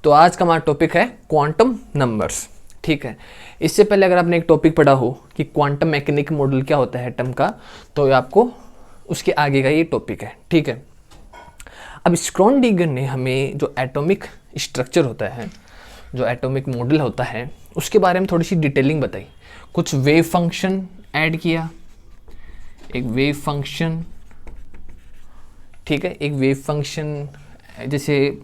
तो आज का हमारा टॉपिक है क्वांटम नंबर्स। ठीक है, इससे पहले अगर आपने एक टॉपिक पढ़ा हो कि क्वांटम मैकेनिक मॉडल क्या होता है एटम का, तो आपको उसके आगे का ये टॉपिक है। ठीक है, अब स्क्रॉडिंगर ने हमें जो एटॉमिक स्ट्रक्चर होता है, जो एटॉमिक मॉडल होता है, उसके बारे में थोड़ी सी डिटेलिंग बताई। कुछ वेव फंक्शन ऐड किया, एक वेव फंक्शन, ठीक है, एक वेव फंक्शन जैसे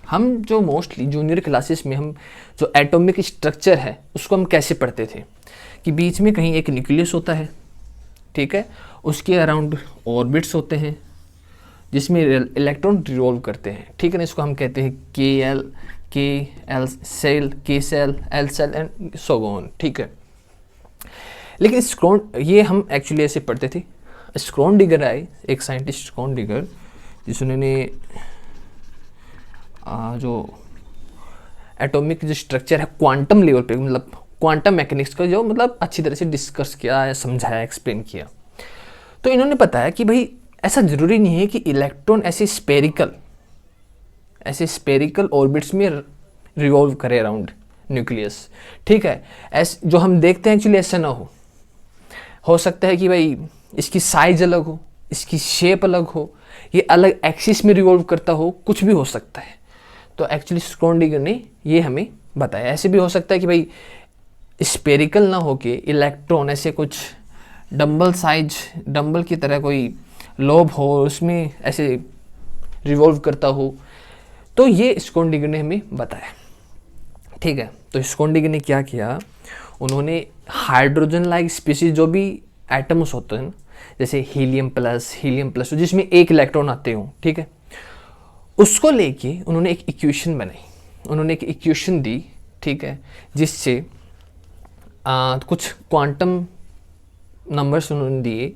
हम जो मोस्टली जूनियर क्लासेस में हम जो एटॉमिक स्ट्रक्चर है उसको हम कैसे पढ़ते थे कि बीच में कहीं एक न्यूक्लियस होता है, ठीक है, उसके अराउंड ऑर्बिट्स होते हैं जिसमें इलेक्ट्रॉन रिवॉल्व करते हैं। ठीक है ना, इसको हम कहते हैं के L shell, K shell, L shell and so on. ठीक है, लेकिन ये हम एक्चुअली ऐसे पढ़ते थे। स्क्रॉडिंगर आए, एक साइंटिस्ट स्क्रॉडिंगर, जिसने जो एटॉमिक जो स्ट्रक्चर है क्वांटम लेवल पे, मतलब क्वांटम मैकेनिक्स का जो मतलब अच्छी तरह से डिस्कस किया या समझाया, एक्सप्लेन किया। तो इन्होंने बताया कि भाई ऐसा ज़रूरी नहीं है कि इलेक्ट्रॉन ऐसे स्पेरिकल ऑर्बिट्स में रिवॉल्व करे अराउंड न्यूक्लियस। ठीक है, जो हम देखते हैं एक्चुअली ऐसा ना हो सकता है कि भाई इसकी साइज अलग हो, इसकी शेप अलग हो, ये अलग एक्सिस में रिवॉल्व करता हो, कुछ भी हो सकता है। तो एक्चुअली स्क्रॉडिंगर ने ये हमें बताया। ऐसे भी हो सकता है कि भाई स्पेरिकल ना होके इलेक्ट्रॉन ऐसे कुछ डंबल की तरह कोई लोब हो, उसमें ऐसे रिवॉल्व करता हो। तो ये स्क्रॉडिंगर ने हमें बताया। ठीक है, तो स्क्रॉडिंगर ने क्या किया, उन्होंने हाइड्रोजन लाइक स्पीसीज जो भी एटम्स होते हैं, जैसे हीलियम प्लस जिसमें एक इलेक्ट्रॉन आते हो, ठीक है, उसको लेके उन्होंने एक इक्वेशन बनाई, उन्होंने एक इक्वेशन दी। ठीक है, जिससे कुछ क्वांटम नंबर्स उन्होंने दिए।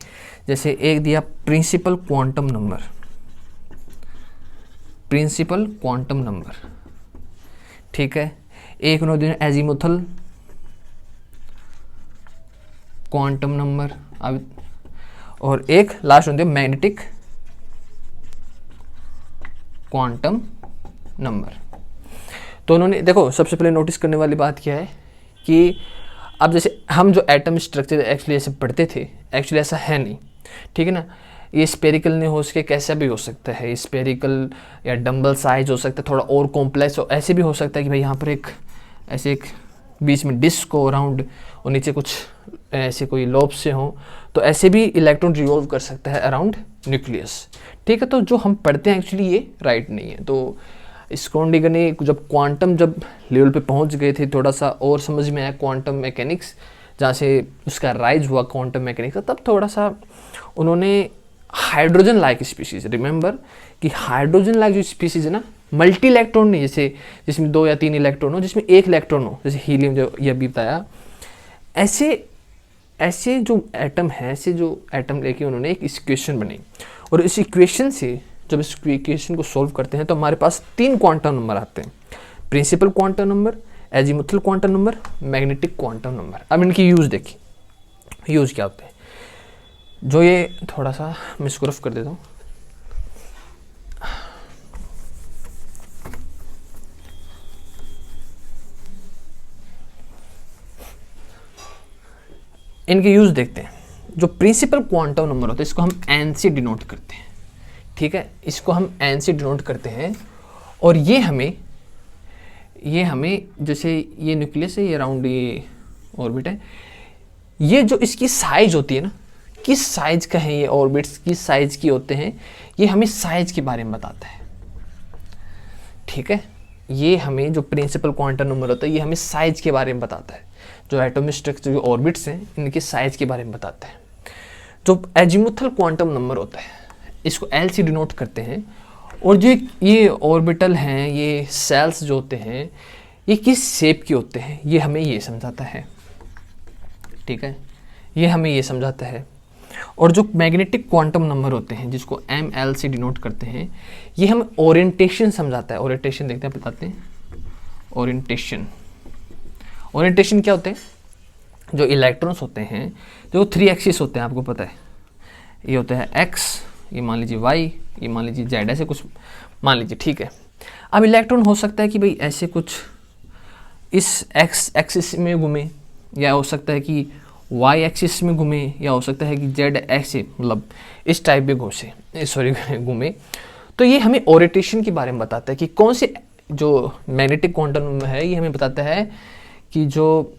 जैसे एक दिया प्रिंसिपल क्वांटम नंबर, ठीक है, एक उन्होंने दिया एजीमुथल क्वांटम नंबर, और एक लास्ट होते मैग्नेटिक क्वांटम नंबर। तो उन्होंने देखो, सबसे पहले नोटिस करने वाली बात क्या है कि अब जैसे हम जो एटम स्ट्रक्चर एक्चुअली ऐसे पढ़ते थे, एक्चुअली ऐसा है नहीं। ठीक है ना, ये स्पेरिकल नहीं हो सके, कैसा भी हो सकता है, स्पेरिकल या डंबल साइज हो सकता है, थोड़ा और कॉम्प्लेक्स हो। ऐसे भी हो सकता है कि भाई यहाँ पर एक बीच में डिस्क हो राउंड और नीचे कुछ ऐसे कोई लोब से हो, तो ऐसे भी इलेक्ट्रॉन रिवॉल्व कर सकता है अराउंड न्यूक्लियस। ठीक है, तो जो हम पढ़ते हैं एक्चुअली ये राइट नहीं है। तो स्क्रॉडिंगर ने जब क्वांटम लेवल पे पहुंच गए थे, थोड़ा सा और समझ में आया क्वांटम मैकेनिक्स, जहाँ से उसका राइज हुआ क्वांटम मैकेनिक्स का, तब थोड़ा सा उन्होंने हाइड्रोजन लाइक स्पीसीज, रिमेंबर कि हाइड्रोजन लाइक जो स्पीसीज है ना, मल्टी इलेक्ट्रॉन नहीं, जैसे जिसमें 2 या 3 इलेक्ट्रॉन हो, जिसमें एक इलेक्ट्रॉन हो, जैसे हीलियम जो ये अभी बताया, ऐसे जो एटम है, ऐसे जो एटम लेके उन्होंने एक इक्वेशन बनाई। और इस इक्वेशन से जब इस इक्वेशन को सॉल्व करते हैं तो हमारे पास 3 क्वांटम नंबर आते हैं, principal quantum number, azimuthal quantum number, magnetic quantum number. अब इनकी यूज़ देखिए, यूज़ क्या होते हैं। जो ये थोड़ा सा मैं इसको रफ कर देता हूँ। इनके यूज़ देखते हैं। जो प्रिंसिपल क्वांटम नंबर होता है, इसको हम एन से डिनोट करते हैं। ठीक है, इसको हम एन से डिनोट करते हैं, और ये हमें जैसे ये न्यूक्लियस है, ये राउंड ये ऑर्बिट है, ये जो इसकी साइज होती है ना, किस साइज का है ये ऑर्बिट्स, किस साइज की होते हैं, ये हमें साइज के बारे में बताता है। ठीक है, ये हमें जो प्रिंसिपल क्वांटम नंबर होता है, ये हमें साइज के बारे में बताता है। जो एटॉमिक स्ट्रक्चर जो ऑर्बिट्स हैं, इनके साइज के बारे में बताता है। जो एजीमुथल क्वांटम नंबर होता है, इसको एल से डिनोट करते हैं। और जो ये ऑर्बिटल हैं, ये सेल्स जो होते हैं, ये किस शेप के होते हैं, ये हमें ये समझाता है। ठीक है, ये हमें ये समझाता है। और जो मैग्नेटिक क्वांटम नंबर होते हैं, जिसको एम एल से डिनोट करते हैं, ये हमें ओरिएंटेशन समझाता है। ओरिएंटेशन देखते हैं, बताते हैं। ओरिएंटेशन क्या होते हैं, जो इलेक्ट्रॉन्स होते हैं, जो 3 एक्सिस होते हैं, आपको पता है, ये होता है एक्स, ये मान लीजिए वाई, ये मान लीजिए जेड, ऐसे कुछ मान लीजिए। ठीक है, अब इलेक्ट्रॉन हो सकता है कि भाई ऐसे कुछ इस एक्स एक्सिस में घूमे, या हो सकता है कि वाई एक्सिस में घूमे, या हो सकता है कि जेड एक्स मतलब इस टाइप में घूमे। तो ये हमें ओरिएंटेशन के बारे में बताता है कि कौन से जो मैग्नेटिक क्वांटम नंबर है ये हमें बताता है कि जो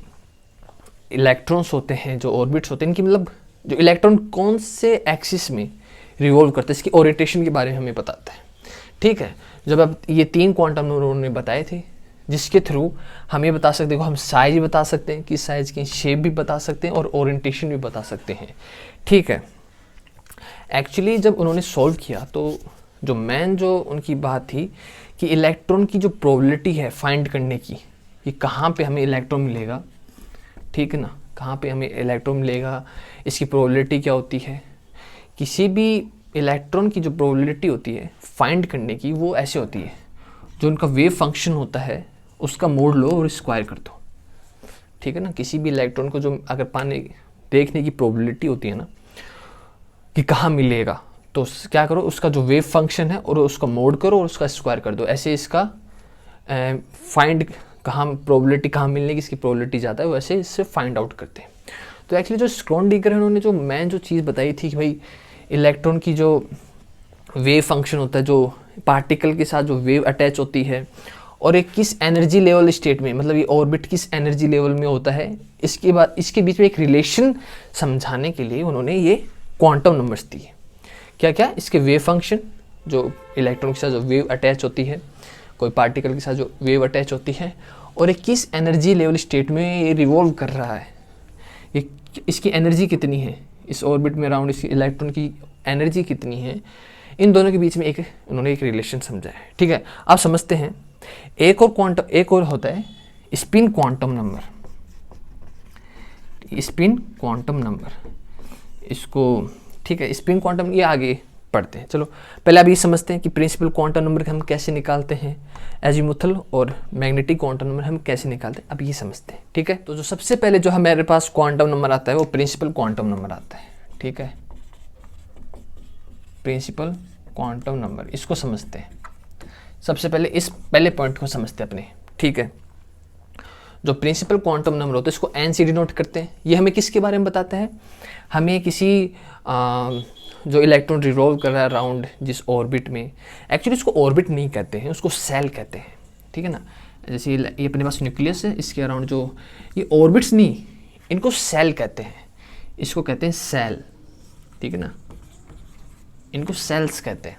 इलेक्ट्रॉन्स होते हैं, जो ऑर्बिट्स होते हैं, इनकी मतलब जो इलेक्ट्रॉन कौन से एक्सिस में रिवॉल्व करते हैं, इसकी ओरिएंटेशन के बारे में हमें बताता है। ठीक है, जब अब ये 3 क्वांटम नंबर उन्होंने बताए थे जिसके थ्रू हम ये बता सकते हैं, हम साइज भी बता सकते हैं कि साइज की शेप भी बता सकते हैं और ओरिएंटेशन भी बता सकते हैं। ठीक है, एक्चुअली जब उन्होंने सॉल्व किया तो जो मेन जो उनकी बात थी कि इलेक्ट्रॉन की जो प्रोबेबिलिटी है फाइंड करने की, कि कहाँ पे हमें इलेक्ट्रॉन मिलेगा, ठीक है ना, कहाँ पे हमें इलेक्ट्रॉन मिलेगा, इसकी प्रोबेबिलिटी क्या होती है। किसी भी इलेक्ट्रॉन की जो प्रोबेबिलिटी होती है फाइंड करने की, वो ऐसे होती है, जो उनका वेव फंक्शन होता है उसका मोड लो और स्क्वायर कर दो। ठीक है ना, किसी भी इलेक्ट्रॉन को जो अगर पाने देखने की प्रोबेबिलिटी होती है ना कि कहाँ मिलेगा, तो क्या करो, उसका जो वेव फंक्शन है और उसका मोड करो और उसका स्क्वायर कर दो। ऐसे इसका फाइंड कहाँ प्रोबेबिलिटी कहाँ मिलने की इसकी प्रोबेबिलिटी ज़्यादा है, वैसे इससे फाइंड आउट करते हैं। तो एक्चुअली जो स्क्रोडिंगर है उन्होंने जो मेन जो चीज़ बताई थी कि भाई इलेक्ट्रॉन की जो वेव फंक्शन होता है, जो पार्टिकल के साथ जो वेव अटैच होती है और एक किस एनर्जी लेवल स्टेट में, मतलब ये ऑर्बिट किस एनर्जी लेवल में होता है, इसके बाद इसके बीच में एक रिलेशन समझाने के लिए उन्होंने ये क्वांटम नंबर्स दिए। क्या क्या, इसके वेव फंक्शन, जो इलेक्ट्रॉन के साथ जो वेव अटैच होती है, कोई पार्टिकल के साथ जो वेव अटैच होती है, और एक किस एनर्जी लेवल स्टेट में ये रिवॉल्व कर रहा है, ये इसकी एनर्जी कितनी है, इस ऑर्बिट में अराउंड इसकी इलेक्ट्रॉन की एनर्जी कितनी है, इन दोनों के बीच में उन्होंने एक रिलेशन समझाया है। ठीक है, आप समझते हैं एक और होता है spin quantum number. Spin quantum number इसको, ठीक है, स्पिन क्वांटम ये आगे पढ़ते हैं। चलो पहले अभी समझते हैं कि प्रिंसिपल क्वांटम नंबर हम कैसे निकालते हैं, एजीमुथल और मैग्नेटिक क्वांटम नंबर हम कैसे निकालते हैं, अब ये समझते हैं। ठीक है, तो जो सबसे पहले जो हमारे पास क्वांटम नंबर आता है वो प्रिंसिपल क्वांटम नंबर आता है। ठीक है, प्रिंसिपल क्वांटम नंबर, इसको समझते हैं। सबसे पहले इस पहले पॉइंट को समझते हैं अपने। ठीक है, जो प्रिंसिपल क्वांटम नंबर होता है इसको एन से डिनोट करते हैं। ये हमें किसके बारे में बताता है, हमें किसी जो इलेक्ट्रॉन रिवॉल्व कर रहा है अराउंड जिस ऑर्बिट में, एक्चुअली इसको ऑर्बिट नहीं कहते हैं, उसको सेल कहते हैं। ठीक है ना, जैसे ये अपने पास न्यूक्लियस है, इसके अराउंड जो ये ऑर्बिट्स नहीं, इनको सेल कहते हैं, इसको कहते हैं सेल। ठीक है ना, इनको सेल्स कहते हैं।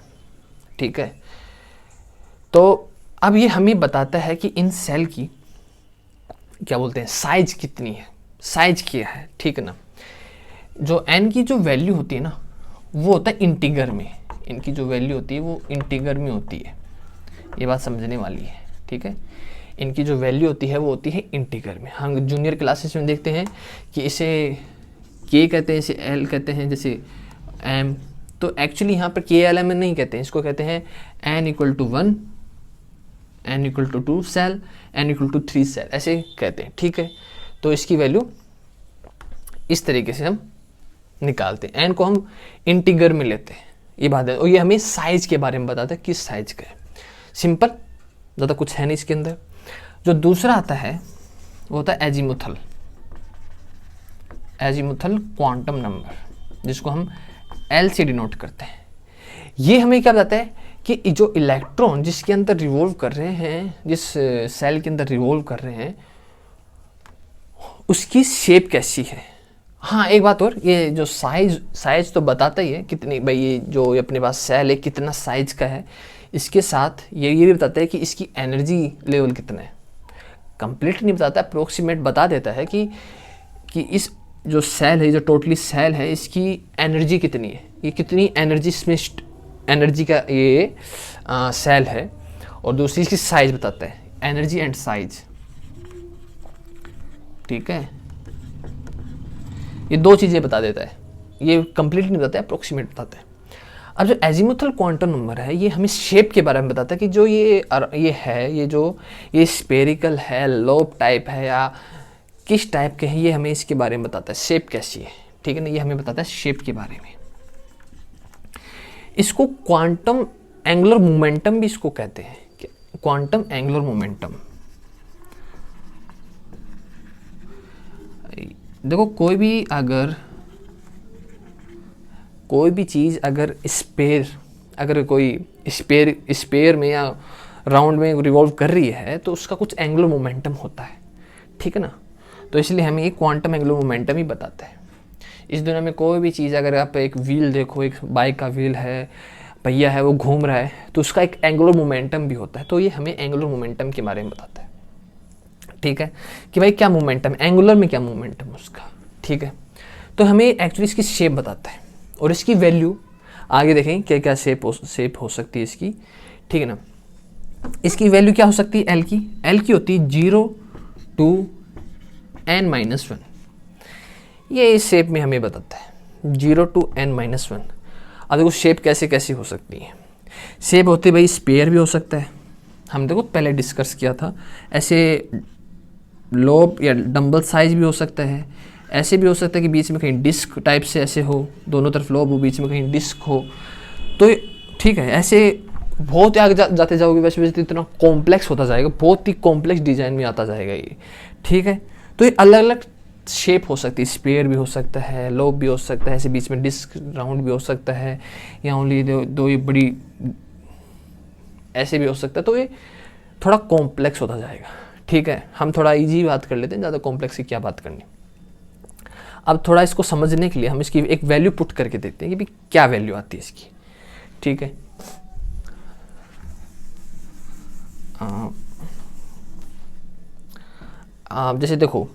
ठीक है, तो अब ये हमें बताता है कि इन सेल की क्या बोलते हैं, साइज कितनी है, साइज क्या है। ठीक है ना, जो एन की जो वैल्यू होती है ना वो होता है इंटीगर में, इनकी जो वैल्यू होती है वो इंटीगर में होती है, ये बात समझने वाली है। ठीक है, इनकी जो वैल्यू होती है वो होती है इंटीगर में। हम जूनियर क्लासेस में देखते हैं कि इसे के कहते हैं, इसे एल कहते हैं, जैसे एम, तो एक्चुअली यहाँ पर के एल एम नहीं कहते हैं, इसको कहते हैं N equal to 1, N equal to 2 shell, N equal to 3 shell, ऐसे कहते हैं। ठीक है, तो इसकी वैल्यू इस तरीके से हम निकालते हैं, एन को हम इंटीगर में लेते हैं, ये बात है। और ये हमें साइज के बारे में बताता है किस साइज का है, सिंपल, ज़्यादा कुछ है नहीं इसके अंदर। जो दूसरा आता है वो होता है एजीमुथल, एजीमुथल क्वांटम नंबर, जिसको हम एल से डिनोट करते हैं। ये हमें क्या बताता है कि जो इलेक्ट्रॉन जिसके अंदर रिवॉल्व कर रहे हैं, जिस सेल के अंदर रिवॉल्व कर रहे हैं, उसकी शेप कैसी है। हाँ, एक बात और, ये जो साइज तो बताता ही है कितनी, भाई ये जो अपने पास सेल है कितना साइज का है, इसके साथ ये भी बताता है कि इसकी एनर्जी लेवल कितना है। कंप्लीट नहीं बताता, अप्रोक्सीमेट बता देता है कि इस जो सेल है, जो टोटली सेल है, इसकी एनर्जी कितनी है, ये कितनी एनर्जी का ये सेल है। और दूसरी इसकी साइज बताता है, एनर्जी एंड साइज। ठीक है, ये दो चीज़ें बता देता है, ये कंप्लीट नहीं बताता है, अप्रोक्सीमेट बताता है। अब जो एजीमुथल क्वांटम नंबर है ये हमें शेप के बारे में बताता है कि जो ये है, ये स्पेरिकल है, लोब टाइप है, या किस टाइप के हैं, ये हमें इसके बारे में बताता है, शेप कैसी है। ठीक है ना, ये हमें बताता है शेप के बारे में। इसको क्वांटम एंगुलर मोमेंटम भी इसको कहते हैं, कि क्वांटम एंगुलर मोमेंटम। देखो कोई भी चीज़ अगर कोई स्पेयर में या राउंड में रिवॉल्व कर रही है तो उसका कुछ एंगुलर मोमेंटम होता है, ठीक है ना। तो इसलिए हमें ये क्वांटम एंगुलर मोमेंटम ही बताता है। इस दुनिया में कोई भी चीज़, अगर आप एक व्हील देखो, एक बाइक का व्हील है, पहिया है, वो घूम रहा है, तो उसका एक एंगुलर मोमेंटम भी होता है। तो ये हमें एंगुलर मोमेंटम के बारे में बताता है, ठीक है, कि भाई क्या मोमेंटम, एंगुलर में क्या मोमेंटम उसका, ठीक है। तो हमें एक्चुअली इसकी शेप बताता है और इसकी वैल्यू आगे देखें क्या क्या शेप हो सकती है इसकी, ठीक है ना। इसकी वैल्यू क्या हो सकती है, एल की होती है 0 to n-1। ये इस शेप में हमें बताता है 0 to n-1। अब देखो शेप कैसे कैसे हो सकती है। शेप होती है भाई, स्पेयर भी हो सकता है, हम देखो पहले डिस्कस किया था। ऐसे लोब या डंबल साइज भी हो सकता है। ऐसे भी हो सकता है कि बीच में कहीं डिस्क टाइप से ऐसे हो, दोनों तरफ लोब हो, बीच में कहीं डिस्क हो। तो ठीक है, ऐसे बहुत ही आगे जाते जाओगे वैसे वैसे इतना कॉम्प्लेक्स होता जाएगा, बहुत ही कॉम्प्लेक्स डिज़ाइन में आता जाएगा ये, ठीक है। तो ये अलग अलग शेप हो सकती है, स्पेयर भी हो सकता है, लोब भी हो सकता है, ऐसे बीच में डिस्क राउंड भी हो सकता है, या ओनली दो ये बड़ी ऐसे भी हो सकता है। तो ये थोड़ा कॉम्प्लेक्स होता जाएगा, ठीक है। हम थोड़ा इजी बात कर लेते हैं, ज़्यादा कॉम्प्लेक्स की क्या बात करनी। अब थोड़ा इसको समझने के लिए हम इसकी एक वैल्यू पुट करके देखते हैं कि भाई क्या वैल्यू आती है इसकी, ठीक है। जैसे देखो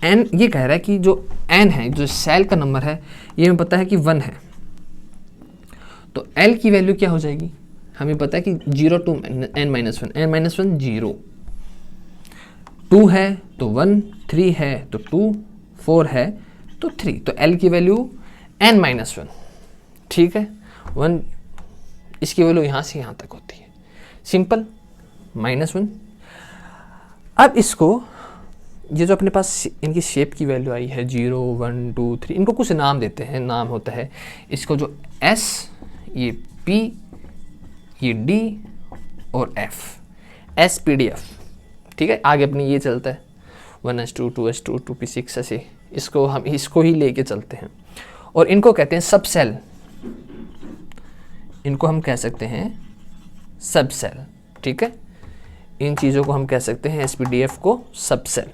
n, ये कह रहा है कि जो n है, जो सेल का नंबर है, ये हमें पता है कि 1 है। तो l की वैल्यू क्या हो जाएगी, हमें पता है कि 0 to n-1, n-1 0, 2 है तो 1, 3 है तो 2, 4 है तो 3। तो l की वैल्यू n-1, ठीक है। 1 इसकी वैल्यू यहाँ से यहाँ तक होती है, सिंपल, -1। अब इसको, ये जो अपने पास इनकी शेप की वैल्यू आई है 0, 1, 2, 3, इनको कुछ नाम देते हैं। नाम होता है इसको जो S, ये P, ये D और F, SPDF, ठीक है। आगे अपनी ये चलता है 1s2, 2s2, 2p6, ऐसे हम इसको ही लेके चलते हैं। और इनको कहते हैं सब सेल, इनको हम कह सकते हैं सब सेल, ठीक है। इन चीज़ों को हम कह सकते हैं SPDF को सब सेल,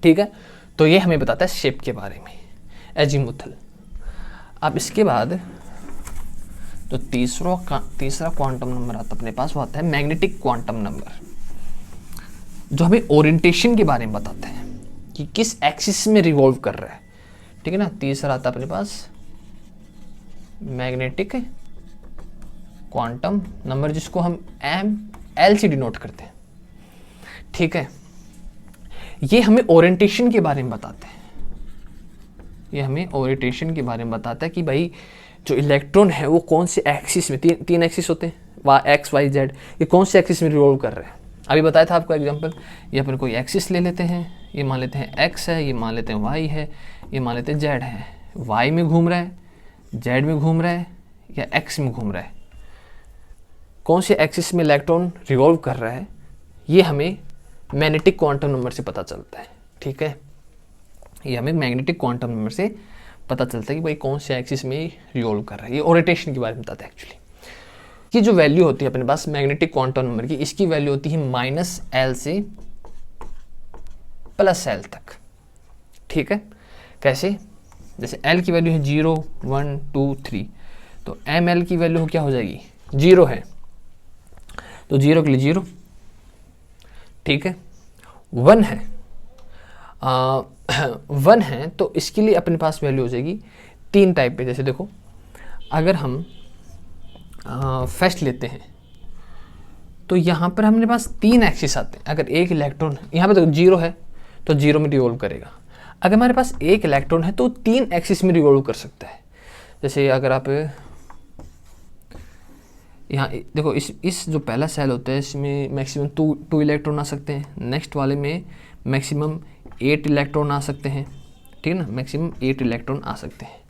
ठीक है। तो ये हमें बताता है शेप के बारे में, एजीमुथल। अब इसके बाद जो तीसरा क्वांटम नंबर आता है अपने पास, वो आता है मैग्नेटिक क्वांटम नंबर, जो हमें ओरिएंटेशन के बारे में बताता है कि किस एक्सिस में रिवॉल्व कर रहा है, ठीक है ना। तीसरा आता है अपने पास मैग्नेटिक क्वांटम नंबर, जिसको हम ML से डिनोट करते हैं, ठीक है। ये हमें ओरिएंटेशन के बारे में बताते हैं, ये हमें ओरिएंटेशन के बारे में बताता है कि भाई जो इलेक्ट्रॉन है वो कौन से एक्सिस में, तीन एक्सिस होते हैं, X, Y, Z, ये कौन से एक्सिस में रिवॉल्व कर रहे हैं। अभी बताया था आपको एग्जांपल, ये अपन कोई एक्सिस ले लेते हैं, ये मान लेते हैं X है, ये मान लेते हैं Y है, ये मान लेते हैं Z है। Y में घूम रहा है, Z में घूम रहा है, या X में घूम रहा है, कौन से एक्सिस में इलेक्ट्रॉन रिवॉल्व कर रहा है, ये हमें मैग्नेटिक क्वांटम नंबर से पता चलता है, ठीक है। ये हमें मैग्नेटिक क्वांटम नंबर से पता चलता है कि भाई कौन से एक्सिस में रिवॉल्व कर रहा है। ये ओरिएंटेशन के बारे में बताता है एक्चुअली। कि जो वैल्यू होती है अपने पास मैग्नेटिक क्वांटम नंबर की, इसकी वैल्यू होती है -L से +L तक, ठीक है। कैसे, जैसे L की वैल्यू है 0, 1, 2, 3, तो ML की वैल्यू क्या हो जाएगी, 0 है तो 0 के लिए 0, ठीक है। 1 है 1 है तो इसके लिए अपने पास वैल्यू हो जाएगी 3 टाइप पे। जैसे देखो, अगर हम फर्स्ट लेते हैं तो यहाँ पर हमारे पास 3 एक्सिस आते हैं। अगर एक इलेक्ट्रॉन, यहाँ पे तो 0 है तो 0 में रिवॉल्व करेगा। अगर हमारे पास एक इलेक्ट्रॉन है तो 3 एक्सिस में रिवॉल्व कर सकता है। जैसे अगर आप यहाँ देखो, इस जो पहला सेल होता है इसमें मैक्सिमम 2 इलेक्ट्रॉन आ सकते हैं, नेक्स्ट वाले में मैक्सिमम 8 इलेक्ट्रॉन आ सकते हैं, ठीक है ना, मैक्सिमम 8 इलेक्ट्रॉन आ सकते हैं।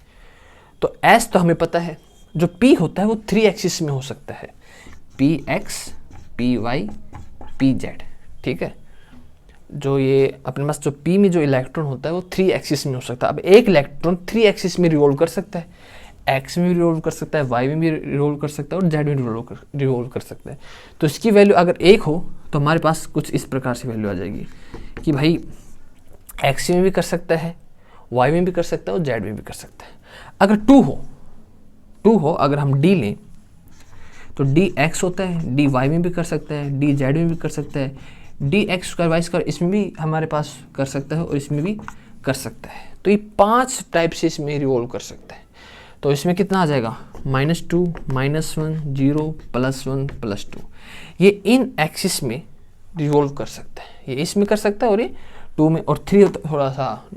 तो S तो हमें पता है, जो P होता है वो 3 एक्सिस में हो सकता है, PX, P Y P Z. ठीक है, जो ये अपने पास जो पी में जो इलेक्ट्रॉन होता है वो 3 एक्सिस में हो सकता है। अब एक इलेक्ट्रॉन 3 एक्सिस में रिवॉल्व कर सकता है, एक्स में भी रिवॉल्व कर सकता है, वाई में भी रिवॉल्व कर सकता है और जेड में रिवॉल्व कर सकता है। तो इसकी वैल्यू अगर 1 हो तो हमारे पास कुछ इस प्रकार से वैल्यू आ जाएगी कि भाई एक्स में भी कर सकता है, वाई में भी कर सकता है और जेड में भी कर सकता है। अगर 2 हो अगर हम डी लें तो डी एक्स होता है, डी वाई में भी कर सकता है, डी जेड में भी कर सकता है, D X square Y square इसमें भी हमारे पास कर सकता है और इसमें भी कर सकता है। तो ये 5 टाइप से इसमें रिवॉल्व कर सकता है। तो इसमें कितना आ जाएगा, -2 -1 0 +1 +2। ये इन एक्सिस में रिवॉल्व कर सकता है, ये इसमें कर सकता है और ये 2 में, और 3 थोड़ा सा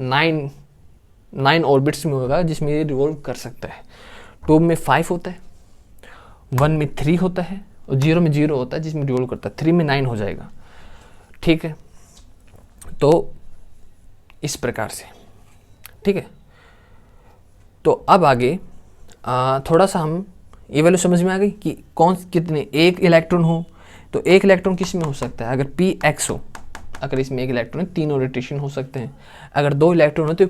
9 ऑर्बिट्स में होगा जिसमें ये रिवॉल्व कर सकता है। 2 में 5 होता है, 1 में 3 होता है और 0 में 0 होता है जिसमें रिवॉल्व करता है। 3 में 9 हो जाएगा। ठीक है, तो इस प्रकार से। ठीक है, तो अब आगे थोड़ा सा हम ये वैल्यू समझ में आ गई कि कौन कितने, एक इलेक्ट्रॉन हो तो एक इलेक्ट्रॉन किस में हो सकता है, अगर पी एक्स हो, अगर इसमें एक इलेक्ट्रॉन है 3 ओरिएंटेशन हो सकते हैं, अगर 2 इलेक्ट्रॉन हो तो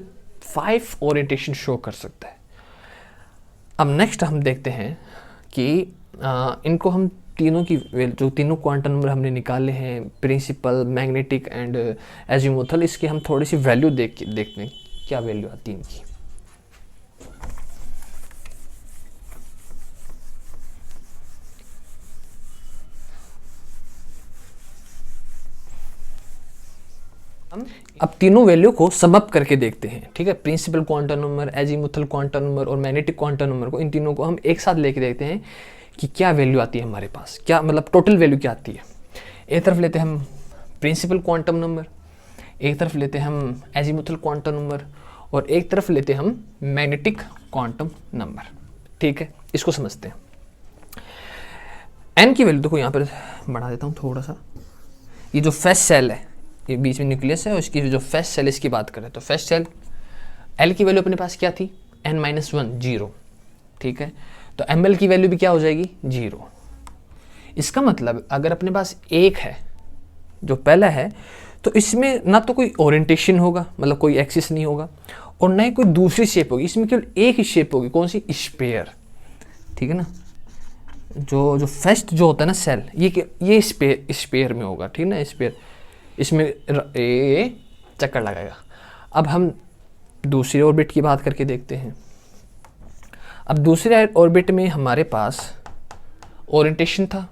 5 ओरिएंटेशन शो कर सकता है। अब नेक्स्ट हम देखते हैं कि इनको हम तीनों की जो तीनों क्वांटम नंबर हमने निकाले हैं, प्रिंसिपल, मैग्नेटिक एंड एजीमुथल, इसकी हम थोड़ी सी वैल्यू देखते हैं क्या वैल्यू आती है इनकी। अब तीनों वैल्यू को सम अप करके देखते हैं। ठीक है, principal quantum number, azimuthal quantum number और मैग्नेटिक क्वांटम नंबर को, इन तीनों को हम एक साथ लेके देखते हैं कि क्या वैल्यू आती है हमारे पास, क्या मतलब टोटल वैल्यू क्या आती है। एक तरफ लेते हैं हम प्रिंसिपल क्वांटम नंबर, एक तरफ लेते हैं हम एजीमुथल क्वांटम नंबर और एक तरफ लेते हैं हम मैग्नेटिक क्वांटम नंबर। ठीक है, इसको समझते हैं। एन की वैल्यू देखो यहाँ पर बढ़ा देता हूँ थोड़ा सा। ये जो फर्स्ट सेल है, ये बीच में न्यूक्लियस है और इसकी जो फर्स्ट सेल इसकी बात करें तो फर्स्ट सेल एल की वैल्यू अपने पास क्या थी, n-1 0। ठीक है, तो ml की वैल्यू भी क्या हो जाएगी, 0। इसका मतलब अगर अपने पास एक है जो पहला है तो इसमें ना तो कोई ओरिएंटेशन होगा, मतलब कोई एक्सिस नहीं होगा, और ना ही कोई दूसरी शेप होगी, इसमें केवल एक ही शेप होगी, कौन सी, स्फीयर। ठीक है ना, जो फर्स्ट जो होता है ना सेल, ये स्फीयर में होगा। ठीक है ना, स्फीयर इसमें ये चक्कर लगाएगा। अब हम दूसरी ऑर्बिट की बात करके देखते हैं। अब दूसरे ऑर्बिट में हमारे पास ओरिएंटेशन था,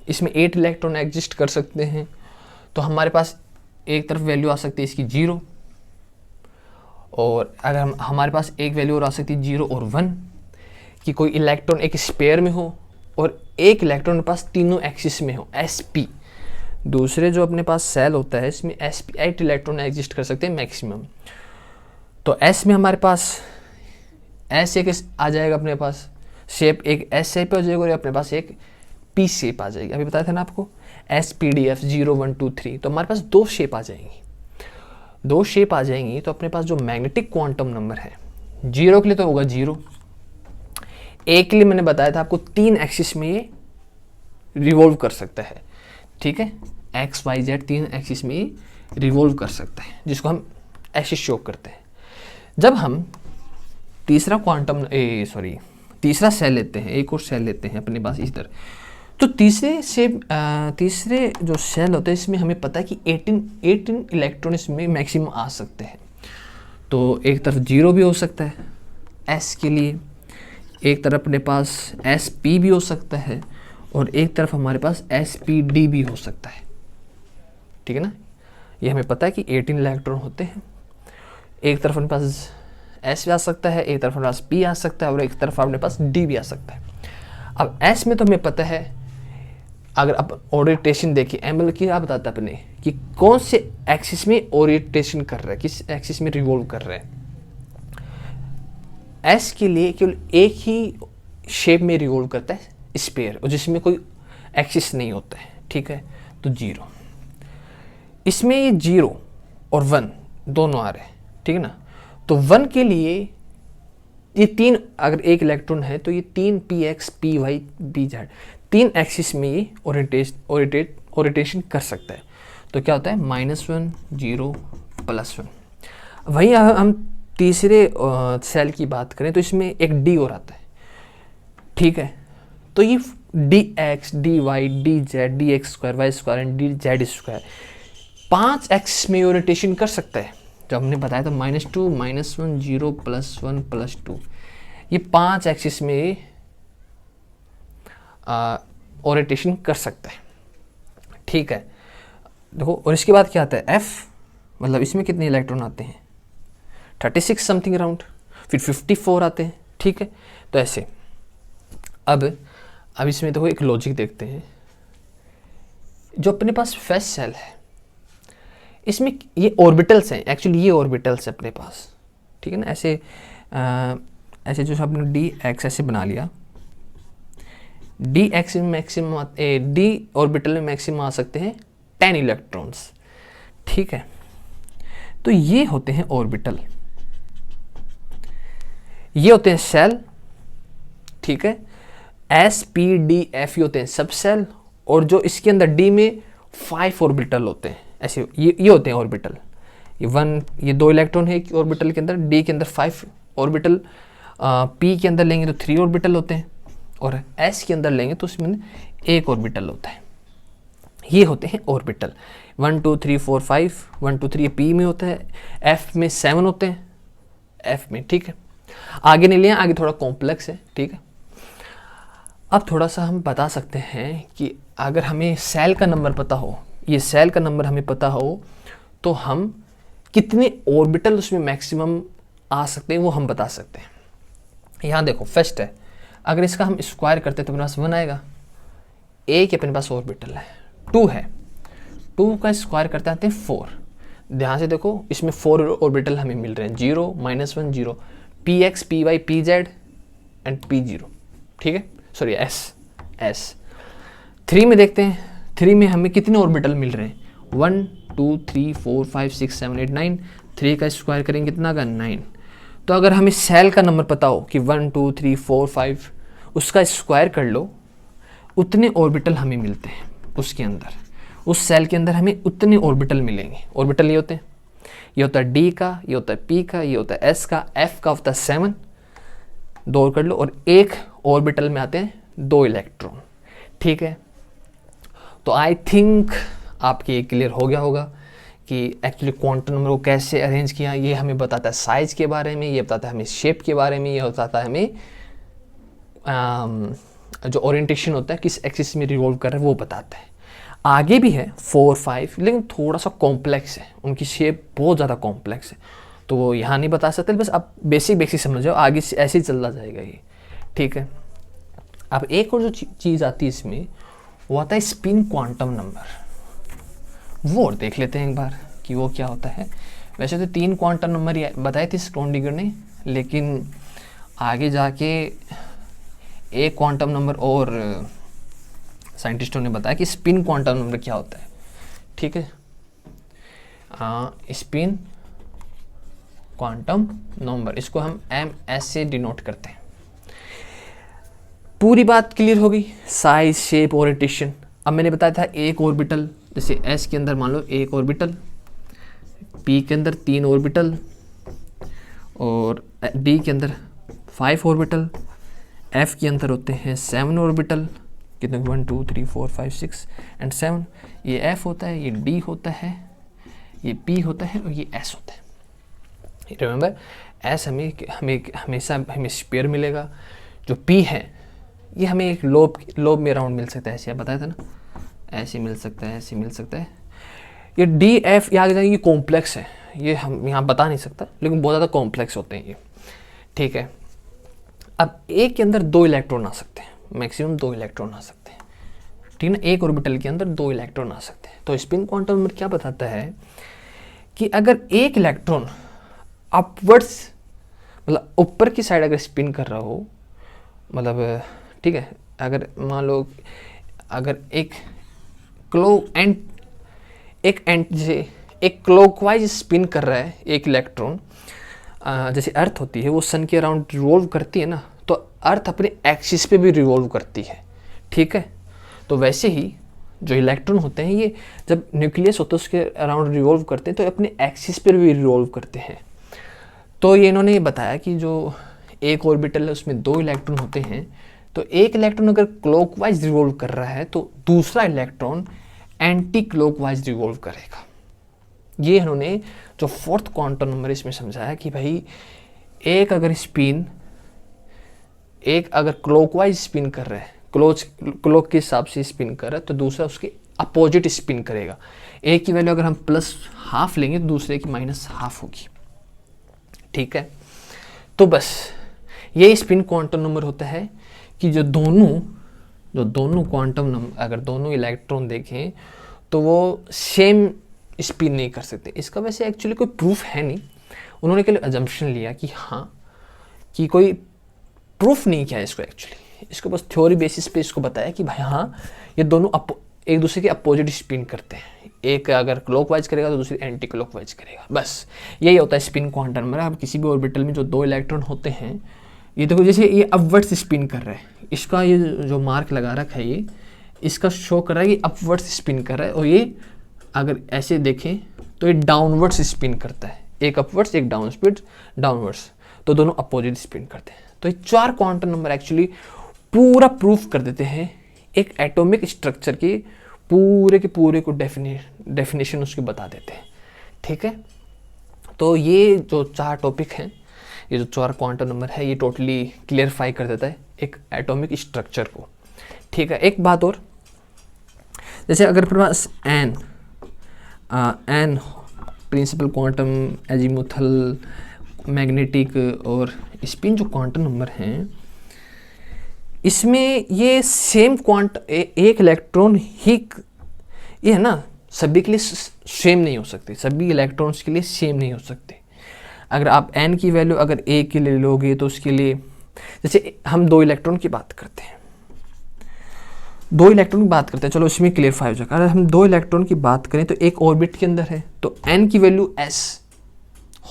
इसमें 8 इलेक्ट्रॉन एग्जिस्ट कर सकते हैं, तो हमारे पास एक तरफ वैल्यू आ सकती है इसकी 0, और अगर हमारे पास एक वैल्यू और आ सकती है 0 और 1 कि कोई इलेक्ट्रॉन एक स्पेयर में हो और एक इलेक्ट्रॉन के पास तीनों एक्सिस में हो, sp। दूसरे जो अपने पास सेल होता है इसमें sp 8 इलेक्ट्रॉन एग्जिस्ट कर सकते हैं मैक्सिमम। तो s में हमारे पास s एक आ जाएगा, अपने पास शेप एक s शेप हो जाएगा और अपने पास एक p शेप आ जाएगी। अभी बताया था ना आपको SPDF 0 1 2 3, तो हमारे पास 2 शेप आ जाएंगी। 2 शेप आ जाएंगी तो अपने पास जो मैग्नेटिक क्वांटम नंबर है 0 के लिए तो होगा 0, एक के लिए मैंने बताया था आपको 3 एक्सिस में ये रिवॉल्व कर सकता है। ठीक है, एक्स वाई जेड 3 एक्सिस में ये रिवॉल्व कर सकता है, जिसको हम ऐसे शो करते हैं। जब हम तीसरा तीसरा सेल लेते हैं, एक और सेल लेते हैं अपने पास इधर, तो तीसरे जो सेल होते हैं इसमें हमें पता है कि 18 इलेक्ट्रॉन इसमें मैक्सिमम आ सकते हैं। तो एक तरफ 0 भी हो सकता है एस के लिए, एक तरफ अपने पास SP भी हो सकता है और एक तरफ हमारे पास SPD भी हो सकता है। ठीक है ना, ये हमें पता है कि 18 इलेक्ट्रॉन होते हैं। एक तरफ अपने पास S आ सकता है, एक तरफ अपने पास P आ सकता है और एक तरफ अपने पास D भी आ सकता है। अब S में तो हमें पता है, अगर आप ओरिएंटेशन देखिए ML की, आप बताता अपने कि कौन से एक्सिस में ओरिएंटेशन कर रहा है, किस एक्सिस में रिवॉल्व कर रहा है। S के लिए केवल एक ही शेप में रिवॉल्व करता है, स्फीयर, और जिसमें कोई एक्सिस नहीं होता है। ठीक है, तो 0, इसमें ये 0 और 1 दोनों आ रहे हैं। ठीक है ना, तो 1 के लिए ये 3, अगर एक इलेक्ट्रॉन है तो ये 3 px py pz 3 एक्सिस में ये ओरिएंटेशन कर सकता है। तो क्या होता है -1 0 +1। वहीं हम तीसरे सेल की बात करें तो इसमें एक डी और आता है, ठीक है। तो ये dx dy dz dx² y² and dz², 5 axis में ओरिएंटेशन कर सकता है। जब हमने बताया था -2 -1 0 +1 +2, ये 5 एक्सिस में ओरिएंटेशन कर सकता है, ठीक है। देखो, और इसके बाद क्या आता है f, मतलब इसमें कितने इलेक्ट्रॉन आते हैं 36 समथिंग अराउंड, फिर 54 आते हैं, ठीक है। तो ऐसे अब इसमें देखो एक लॉजिक देखते हैं। जो अपने पास फर्स्ट सेल है इसमें ये ऑर्बिटल्स हैं, एक्चुअली ये ऑर्बिटल्स है अपने पास, ठीक है ना। ऐसे जो आपने डी एक्स ऐसे बना लिया, डी एक्स में मैक्सिमम डी ऑर्बिटल में मैक्सिमम आ सकते हैं 10 इलेक्ट्रॉन्स, ठीक है। तो ये होते हैं ऑर्बिटल, ये होते हैं सेल, ठीक है। एस पी डी एफ होते हैं सब सेल, और जो इसके अंदर डी में 5 ऑर्बिटल होते हैं, ऐसे ये होते हैं ऑर्बिटल। ये 2 इलेक्ट्रॉन है ऑर्बिटल के अंदर, डी के अंदर 5 ऑर्बिटल, पी के अंदर लेंगे तो 3 ऑर्बिटल होते हैं, और एस के अंदर लेंगे तो उसमें 1 ऑर्बिटल होता है। ये होते हैं ऑर्बिटल 1 2 3 4 5, 1 2 3 पी में होता है, एफ में 7 होते हैं, एफ में, ठीक है। आगे नहीं लिया, आगे थोड़ा कॉम्प्लेक्स है, ठीक है। अब थोड़ा सा हम बता सकते हैं कि अगर हमें सेल का नंबर पता हो, ये सेल का नंबर हमें पता हो, तो हम कितने ऑर्बिटल उसमें मैक्सिमम आ सकते हैं वो हम बता सकते हैं। यहाँ देखो फर्स्ट है, अगर इसका हम स्क्वायर करते हैं तो अपने पास 1 आएगा। ए के अपने पास ऑर्बिटल है, 2 है, 2 का स्क्वायर करते आते हैं 4। ध्यान से देखो, इसमें 4 ऑर्बिटल हमें मिल रहे हैं, 0 -1 0 px py pz and p0, ठीक है, सॉरी s। 3 में देखते हैं, 3 में हमें कितने ऑर्बिटल मिल रहे हैं 1 2 3 4 5 6 7 8 9, 3 का स्क्वायर करेंगे कितना का 9। तो अगर हमें सेल का नंबर पता हो कि 1 2 3 4 5, उसका स्क्वायर कर लो, उतने ऑर्बिटल हमें मिलते हैं उसके अंदर, उस सेल के अंदर हमें उतने ऑर्बिटल मिलेंगे। ऑर्बिटल ये होते हैं, ये होता है डी का, ये होता है पी का, ये होता है एस का, एफ का होता है 7, 2 कर लो, और एक ऑर्बिटल में आते हैं 2 इलेक्ट्रॉन, ठीक है। तो आई थिंक आपके ये क्लियर हो गया होगा कि एक्चुअली क्वांटम नंबर को कैसे अरेंज किया। ये हमें बताता है साइज के बारे में, ये बताता है हमें शेप के बारे में, ये बताता है हमें जो ओरिएंटेशन होता है किस एक्सिस में रिवॉल्व कर रहा है वो बताता है। आगे भी है 4 5, लेकिन थोड़ा सा कॉम्प्लेक्स है, उनकी शेप बहुत ज़्यादा कॉम्प्लेक्स है, तो वो यहाँ नहीं बता सकते। बस आप बेसिक समझ जाओ, आगे से ऐसे ही चलता जाएगा ये, ठीक है। अब एक और जो चीज़ आती है इसमें, वो आता है स्पिन क्वांटम नंबर। वो और देख लेते हैं एक बार कि वो क्या होता है। वैसे तो 3 क्वांटम नंबर ही बताए थे स्क्रोडिंगर ने, लेकिन आगे जाके एक क्वांटम नंबर और साइंटिस्टों ने बताया कि स्पिन क्वांटम नंबर क्या होता है, ठीक है। स्पिन क्वांटम नंबर, इसको हम MS से डिनोट करते हैं। पूरी बात क्लियर हो गई, साइज शेप ओरिएंटेशन। अब मैंने बताया था एक ऑर्बिटल, जैसे S के अंदर मान लो एक ऑर्बिटल, P के अंदर 3 ऑर्बिटल, और D के अंदर 5 ऑर्बिटल, F के अंदर होते हैं 7 ऑर्बिटल, कितने 1 2 3 4 5 6 एंड 7। ये F होता है, ये D होता है, ये P होता है, और ये S होता है। रिमेंबर, S हमेशा हमें स्पेयर मिलेगा। जो P है ये हमें एक लोब में राउंड मिल सकता है, ऐसे बताया था ना, ऐसे मिल सकता है, ऐसे मिल सकता है। ये DF ये आगे जाएंगे, ये कॉम्प्लेक्स है, ये हम यहाँ बता नहीं सकता, लेकिन बहुत ज़्यादा कॉम्प्लेक्स होते हैं ये, ठीक है। अब एक के अंदर 2 इलेक्ट्रॉन आ सकते हैं, मैक्सिमम 2 इलेक्ट्रॉन आ सकते हैं, ठीक है ना। एक ऑर्बिटल के अंदर 2 इलेक्ट्रॉन आ सकते हैं। तो स्पिन क्वांटम नंबर क्या बताता है कि अगर एक इलेक्ट्रॉन अपवर्ड्स, मतलब ऊपर की साइड अगर स्पिन कर रहा हो, मतलब ठीक है, अगर मान लो अगर एक क्लॉकवाइज स्पिन कर रहा है एक इलेक्ट्रॉन, जैसे अर्थ होती है वो सन के अराउंड रिवॉल्व करती है ना, तो अर्थ अपने एक्सिस पे भी रिवॉल्व करती है, ठीक है। तो वैसे ही जो इलेक्ट्रॉन होते हैं ये जब न्यूक्लियस होता है उसके अराउंड रिवॉल्व करते हैं तो अपने एक्सिस पर भी रिवॉल्व करते हैं। तो ये इन्होंने ये बताया कि जो एक ऑर्बिटल है उसमें 2 इलेक्ट्रॉन होते हैं, तो एक इलेक्ट्रॉन अगर क्लॉकवाइज रिवॉल्व कर रहा है तो दूसरा इलेक्ट्रॉन एंटी क्लॉकवाइज रिवॉल्व करेगा। ये इन्होंने जो 4th क्वांटम नंबर इसमें समझाया कि भाई एक अगर क्लॉकवाइज स्पिन कर रहा है, क्लॉक के हिसाब से स्पिन कर रहा है, तो दूसरा उसके अपोजिट स्पिन करेगा। एक की वैल्यू अगर हम +½ लेंगे तो दूसरे की -½ होगी। ठीक है, तो बस ये स्पिन क्वांटम नंबर होता है कि जो दोनों क्वांटम नंबर, अगर दोनों इलेक्ट्रॉन देखें तो वो सेम स्पिन नहीं कर सकते। इसका वैसे एक्चुअली कोई प्रूफ है नहीं, उन्होंने केवल अजम्पशन लिया कि हाँ, कि कोई प्रूफ नहीं किया इसको एक्चुअली, इसको बस थ्योरी बेसिस पे इसको बताया कि भाई हाँ ये दोनों एक दूसरे के अपोजिट स्पिन करते हैं, एक अगर क्लॉकवाइज करेगा तो दूसरी एंटी क्लॉकवाइज करेगा। बस यही होता है स्पिन क्वांटम नंबर। अब किसी भी ऑर्बिटल में जो 2 इलेक्ट्रॉन होते हैं, ये देखो जैसे ये अपवर्ड्स स्पिन कर रहा है, इसका ये जो मार्क लगा रखा है ये इसका शो कर रहा है कि अपवर्ड्स स्पिन कर रहा है, और ये अगर ऐसे देखें तो ये डाउनवर्ड्स स्पिन करता है, एक अपवर्ड्स एक डाउनवर्ड्स, तो दोनों अपोजिट स्पिन करते हैं। तो ये 4 क्वांटम नंबर एक्चुअली पूरा प्रूफ कर देते हैं एक एटॉमिक स्ट्रक्चर की पूरे को डेफिनेशन उसकी बता देते हैं। ठीक है, तो ये जो 4 टॉपिक हैं, ये जो 4 क्वांटम नंबर है, ये टोटली क्लियरफाई कर देता है एक एटॉमिक स्ट्रक्चर को। ठीक है, एक बात और, जैसे अगर अपने पास N principal quantum, azimuthal, magnetic और स्पिन जो क्वांटम नंबर हैं, इसमें ये सेम एक इलेक्ट्रॉन ही ये है ना, सभी के लिए सेम नहीं हो सकते, सभी इलेक्ट्रॉन्स के लिए सेम नहीं हो सकते। अगर आप n की वैल्यू अगर a के लिए लोगे तो उसके लिए, जैसे हम 2 इलेक्ट्रॉन की बात करते हैं, 2 इलेक्ट्रॉन की बात करते हैं, चलो इसमें क्लियरफाई हो जाएगा। अगर हम 2 इलेक्ट्रॉन की बात करें तो एक ऑर्बिट के अंदर है, तो n की वैल्यू s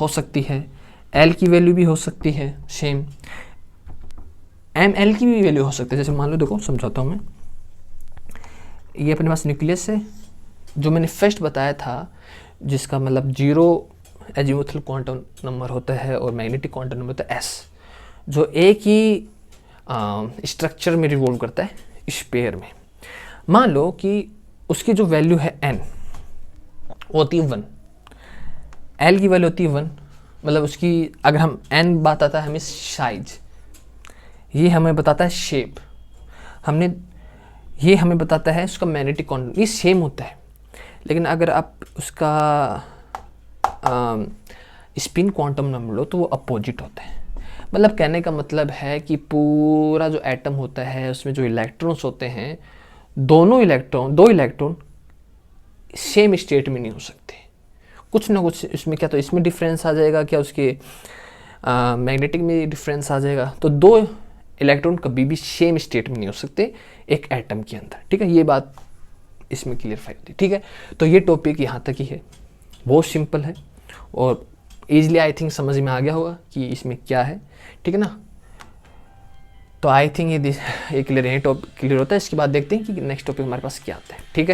हो सकती है, l की वैल्यू भी हो सकती है सेम, ml की भी वैल्यू हो सकती है। जैसे मान लो, देखो समझाता हूँ मैं, ये अपने पास न्यूक्लियस है जो मैंने फर्स्ट बताया था, जिसका मतलब 0 एजीमुथल क्वांटम नंबर होता है और मैग्नेटिक क्वांटम नंबर होता है s, जो एक ही स्ट्रक्चर में रिवॉल्व करता है स्पेयर में। मान लो कि उसकी जो वैल्यू है n होती है 1, l की वैल्यू होती है 1, मतलब उसकी अगर हम n बात आता है हमें साइज, ये हमें बताता है शेप, ये हमें बताता है उसका मैग्नेटिक क्वांटम, ये सेम होता है। लेकिन अगर आप उसका स्पिन क्वांटम नंबर लो तो वो अपोजिट होता है। मतलब कहने का मतलब है कि पूरा जो एटम होता है उसमें जो इलेक्ट्रॉन्स होते हैं, दो इलेक्ट्रॉन सेम स्टेट में नहीं हो सकते, कुछ ना कुछ इसमें, क्या तो इसमें डिफरेंस आ जाएगा, क्या उसके मैग्नेटिक में डिफरेंस आ जाएगा। तो 2 इलेक्ट्रॉन कभी भी सेम स्टेट में नहीं हो सकते एक एटम के अंदर। ठीक है, ये बात इसमें क्लियरफाई होती है। ठीक है, तो ये टॉपिक यहाँ तक ही है, बहुत सिंपल है और ईजिली आई थिंक समझ में आ गया होगा कि इसमें क्या है। ठीक है ना, तो आई थिंक ये क्लियर होता है। इसके बाद देखते हैं कि नेक्स्ट टॉपिक हमारे पास क्या आता है। ठीक है।